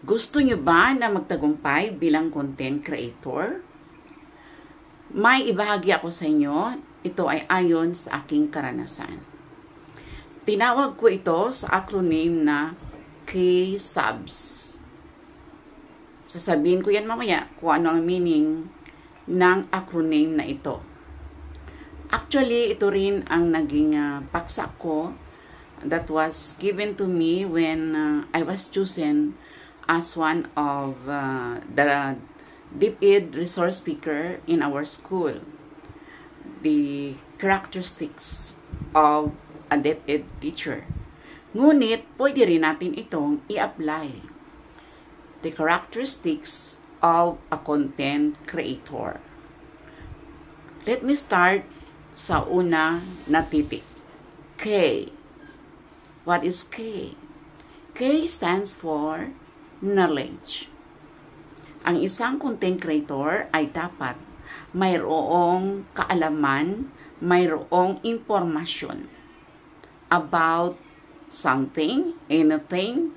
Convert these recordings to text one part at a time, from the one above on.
Gusto nyo ba na magtagumpay bilang content creator? May ibahagi ako sa inyo. Ito ay ayon sa aking karanasan. Tinawag ko ito sa acronym na K-Subs. Sasabihin ko yan mamaya kung ano ang meaning ng acronym na ito. Actually, ito rin ang naging paksa ko that was given to me when I was chosen as one of the DepEd resource speaker in our school. The characteristics of a DepEd teacher. Ngunit, pwede rin natin itong i-apply. The characteristics of a content creator. Let me start sa una na titik. K. What is K? K stands for knowledge. Ang isang content creator ay dapat mayroong kaalaman, mayroong impormasyon about something, anything,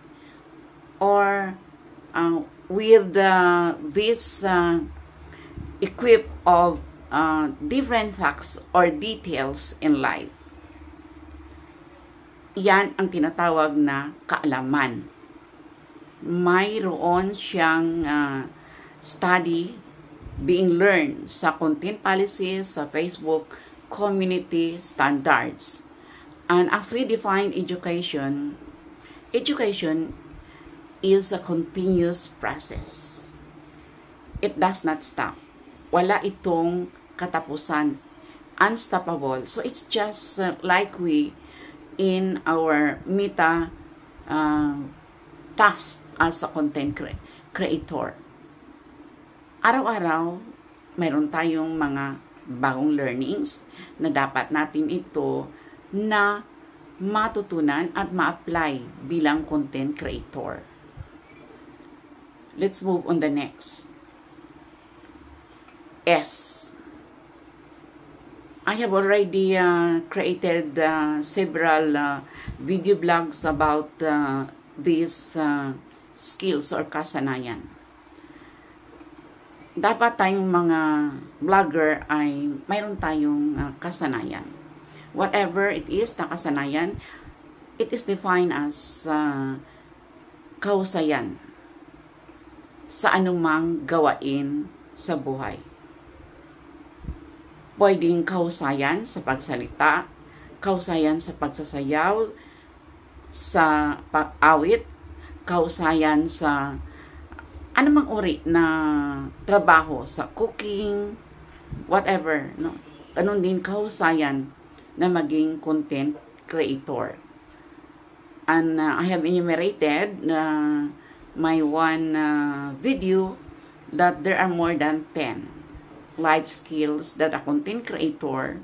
or with this equip of different facts or details in life. Yan ang tinatawag na kaalaman. Mayroon siyang study being learned sa content policies, sa Facebook community standards. And as we define education, education is a continuous process. It does not stop. Wala itong katapusan. Unstoppable. So it's just like we in our meta task as a content creator. Araw-araw, mayroon tayong mga bagong learnings na dapat natin ito na matutunan at ma-apply bilang content creator. Let's move on the next. S. I have already created several video blogs about these skills or kasanayan. Dapat tayong mga vlogger ay mayroon tayong kasanayan. Whatever it is na kasanayan, it is defined as kahusayan sa anumang gawain sa buhay. Pwedeng kahusayan sa pagsalita, kahusayan sa pagsasayaw, sa pag-awit, kahusayan sa anumang uri na trabaho, sa cooking, whatever. No? Ganun din kahusayan na maging content creator. And I have enumerated my one video that there are more than 10 life skills that a content creator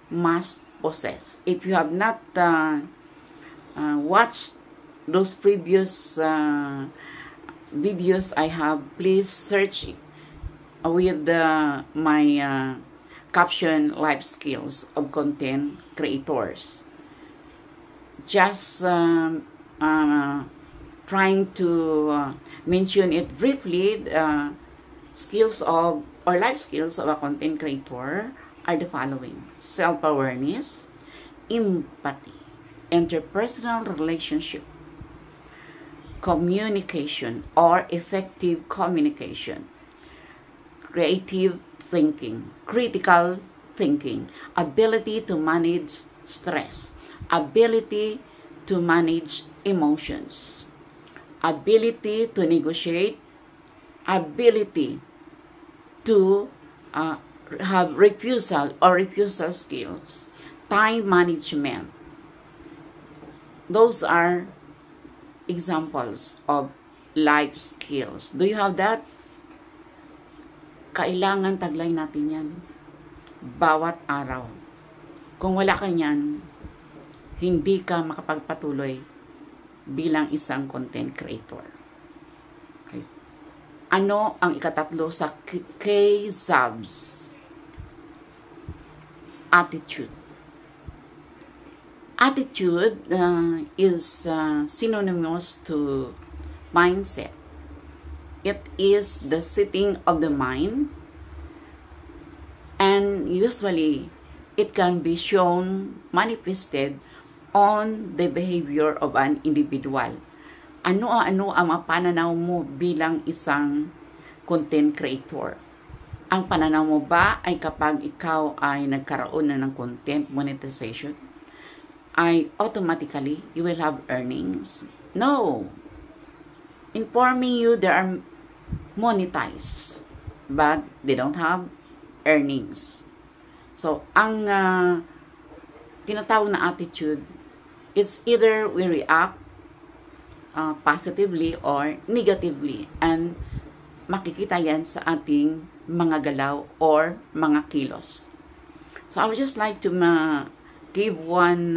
must possess. If you have not watched those previous videos I have, please search with my caption life skills of content creators. Just trying to mention it briefly, skills of or life skills of a content creator are the following: self-awareness, empathy, interpersonal relationship, communication or effective communication, creative thinking, critical thinking, ability to manage stress, ability to manage emotions, ability to negotiate, ability to have refusal skills, time management. Those are examples of life skills. Do you have that? Kailangan taglay natin yan bawat araw. Kung wala ka yan, hindi ka makapagpatuloy bilang isang content creator. Okay. Ano ang ikatatlo sa K-Subs? Attitude. Attitude is synonymous to mindset. It is the sitting of the mind, and usually it can be shown, manifested on the behavior of an individual. Ano-ano ang pananaw mo bilang isang content creator? Ang pananaw mo ba ay kapag ikaw ay nagkaroon na ng content monetization, ay automatically you will have earnings? No. Informing you they are monetized, but they don't have earnings. So, ang tinatawag na attitude, it's either we react positively or negatively, and makikita yan sa ating mga galaw or mga kilos. So, I would just like to give one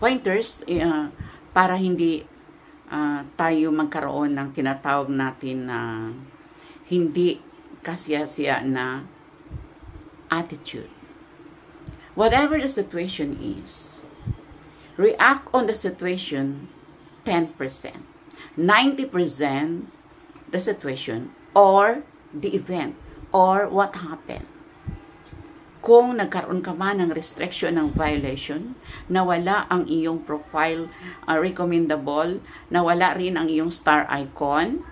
pointers para hindi tayo magkaroon ng tinatawag natin na hindi kasiya-siya na attitude. Whatever the situation is, react on the situation 10%. 90% the situation or the event or what happened. Kung nagkaroon ka man ng restriction ng violation, nawala ang iyong profile recommendable, nawala rin ang iyong star icon,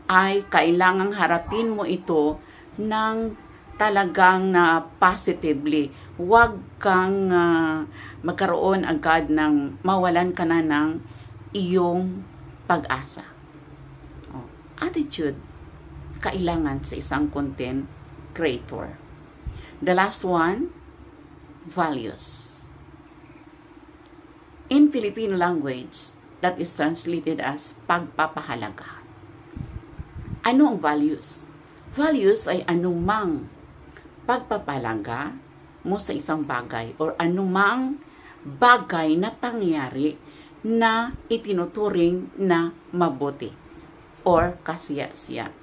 ay kailangang harapin mo ito ng talagang positively. Huwag kang magkaroon agad ng mawalan ka na ng iyong pag-asa. Attitude, kailangan sa isang content creator. The last one, values. In Filipino language, that is translated as pagpapahalaga. Ano ang values? Values ay anumang pagpapahalaga mo sa isang bagay or anumang bagay na pangyari na itinuturing na mabuti or kasiya-siya.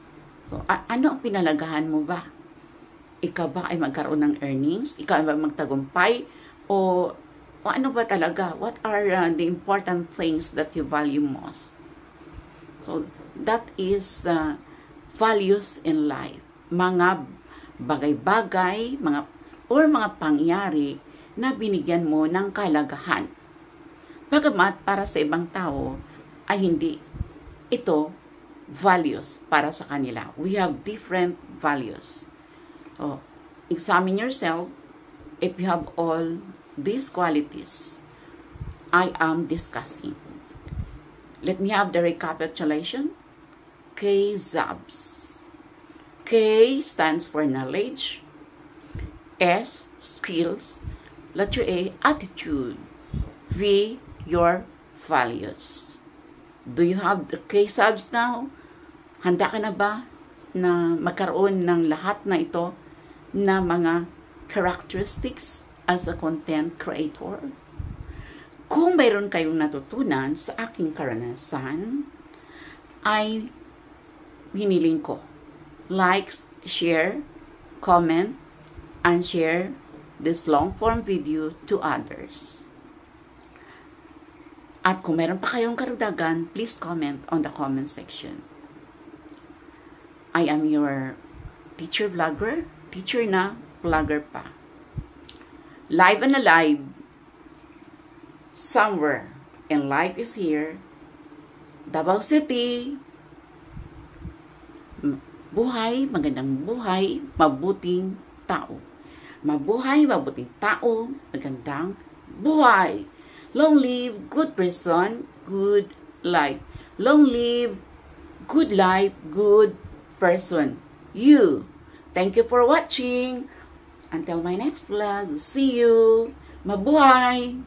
So, ano ang pinalagahan mo ba? Ikaw ba ay magkaroon ng earnings? Ikaw ba magtagumpay? O ano ba talaga? What are the important things that you value most? So, that is values in life. Mga bagay-bagay, mga pangyari na binigyan mo ng kalagahan. Bagamat para sa ibang tao ay hindi ito values para sa kanila. We have different values. Examine yourself if you have all these qualities I am discussing. Let me have the recapitulation. KZABS. K stands for knowledge. S, skills. Letter A, attitude. V, your values. Do you have the KZABS now? Handa ka na ba na magkaroon ng lahat na ito na mga characteristics as a content creator? Kung mayroon kayong natutunan sa aking karanasan, ay hiniling ko, like, share, comment, and share this long form video to others. At kung meron pa kayong karagdagan, please comment on the comment section. I am your teacher vlogger, teacher na, vlogger pa. Live and alive, somewhere, and life is here, Davao City. Buhay, magandang buhay, mabuting tao. Mabuhay, mabuting tao, magandang buhay. Long live, good person, good life. Long live, good life, good person. You. Thank you for watching. Until my next vlog, see you. Mabuhay!